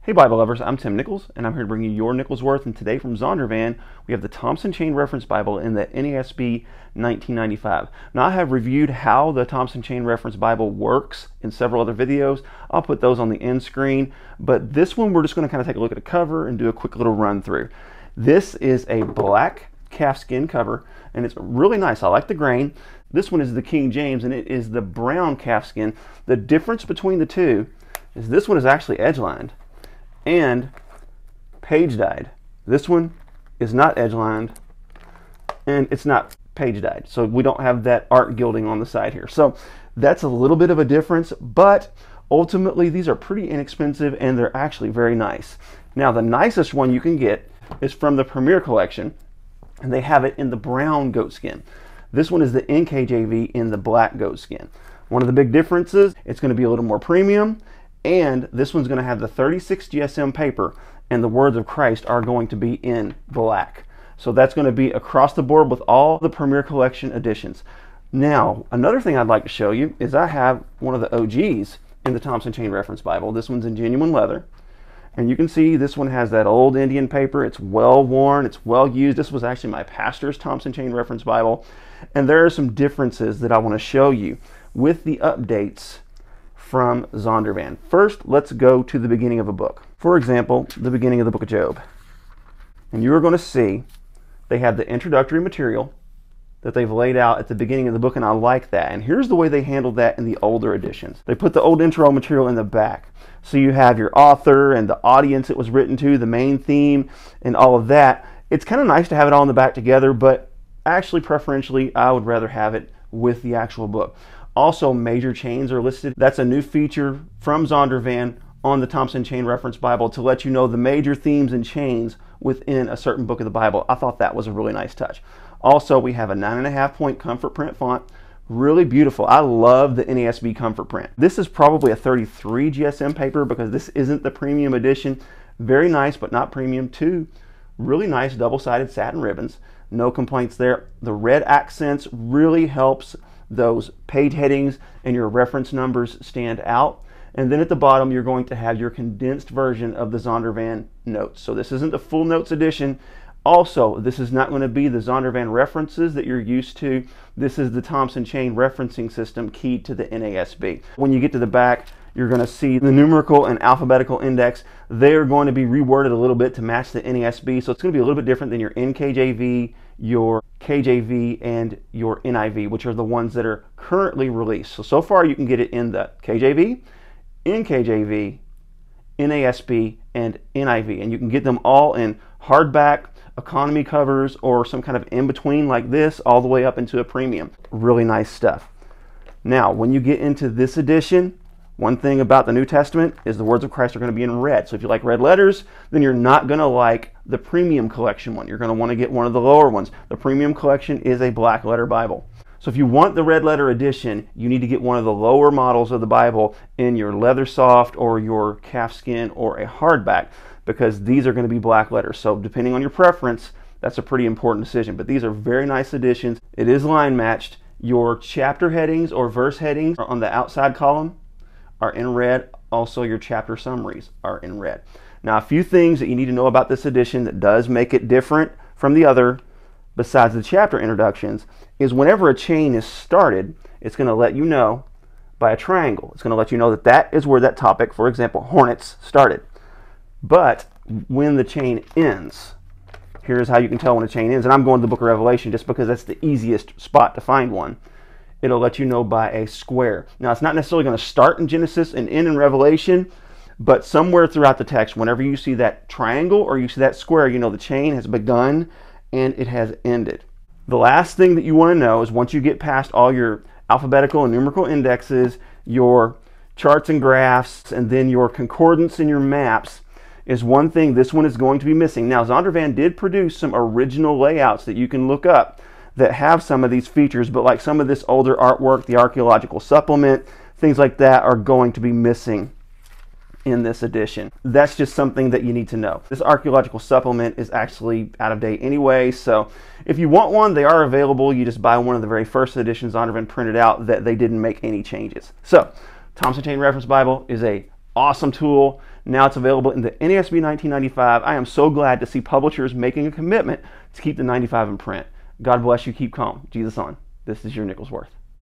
Hey Bible lovers, I'm Tim Nichols, and I'm here to bring you your Nichols Worth. And today from Zondervan, we have the Thompson Chain Reference Bible in the NASB 1995. Now I have reviewed how the Thompson Chain Reference Bible works in several other videos. I'll put those on the end screen, but this one we're just going to kind of take a look at the cover and do a quick little run through. This is a black calfskin cover, and it's really nice. I like the grain. This one is the King James, and it is the brown calfskin. The difference between the two is this one is actually edge-lined and page dyed. This one is not edge lined and it's not page dyed, so we don't have that art gilding on the side here. So that's a little bit of a difference, but ultimately these are pretty inexpensive and they're actually very nice. Now the nicest one you can get is from the Premier collection, and they have it in the brown goatskin. This one is the NKJV in the black goatskin. One of the big differences, it's going to be a little more premium, and this one's going to have the 36 GSM paper, and the words of Christ are going to be in black. So that's going to be across the board with all the Premier Collection editions. Now, another thing I'd like to show you is I have one of the OGs in the Thompson Chain Reference Bible. This one's in genuine leather. And you can see this one has that old Indian paper. It's well worn, it's well used. This was actually my pastor's Thompson Chain Reference Bible. And there are some differences that I want to show you with the updates from Zondervan. First, let's go to the beginning of a book. For example, the beginning of the book of Job. And you are going to see they have the introductory material that they've laid out at the beginning of the book, and I like that. And here's the way they handled that in the older editions. They put the old intro material in the back. So you have your author and the audience it was written to, the main theme, and all of that. It's kind of nice to have it all in the back together, but actually preferentially I would rather have it with the actual book. Also, major chains are listed. That's a new feature from Zondervan on the Thompson Chain Reference Bible to let you know the major themes and chains within a certain book of the Bible. I thought that was a really nice touch. Also, we have a 9.5 point comfort print font. Really beautiful. I love the NASB comfort print. This is probably a 33 GSM paper because this isn't the premium edition. Very nice, but not premium. Two really nice double-sided satin ribbons. No complaints there. The red accents really helps those page headings and your reference numbers stand out. And then at the bottom you're going to have your condensed version of the Zondervan notes. So this isn't the full notes edition. Also, this is not going to be the Zondervan references that you're used to. This is the Thompson Chain referencing system keyed to the NASB. When you get to the back, you're going to see the numerical and alphabetical index. They're going to be reworded a little bit to match the NASB, so it's going to be a little bit different than your NKJV, your KJV, and your NIV, which are the ones that are currently released. So far you can get it in the KJV, NKJV, NASB, and NIV, and you can get them all in hardback, economy covers, or some kind of in-between like this, all the way up into a premium. Really nice stuff. Now, when you get into this edition, one thing about the New Testament is the words of Christ are going to be in red. So if you like red letters, then you're not going to like the Premium Collection one. You're going to want to get one of the lower ones. The Premium Collection is a black letter Bible. So if you want the red letter edition, you need to get one of the lower models of the Bible in your Leathersoft or your Calfskin or a hardback, because these are going to be black letters. So depending on your preference, that's a pretty important decision. But these are very nice editions. It is line matched. Your chapter headings or verse headings on the outside column are in red. Also, your chapter summaries are in red. Now, a few things that you need to know about this edition that does make it different from the other, besides the chapter introductions, is whenever a chain is started, it's going to let you know by a triangle. It's going to let you know that that is where that topic, for example, hornets, started. But when the chain ends, here's how you can tell when a chain ends. And I'm going to the book of Revelation just because that's the easiest spot to find one. It'll let you know by a square. Now, it's not necessarily going to start in Genesis and end in Revelation, but somewhere throughout the text, whenever you see that triangle or you see that square, you know the chain has begun and it has ended. The last thing that you want to know is once you get past all your alphabetical and numerical indexes, your charts and graphs, and then your concordance and your maps, is one thing this one is going to be missing. Now, Zondervan did produce some original layouts that you can look up that have some of these features, but like some of this older artwork, the archaeological supplement, things like that are going to be missing in this edition. That's just something that you need to know. This archaeological supplement is actually out of date anyway, so if you want one, they are available. You just buy one of the very first editions Zondervan printed out that they didn't make any changes. So, Thompson Chain Reference Bible is a awesome tool. Now it's available in the NASB 1995. I am so glad to see publishers making a commitment to keep the 95 in print. God bless you. Keep calm. Jesus on. This is your Nickel's Worth.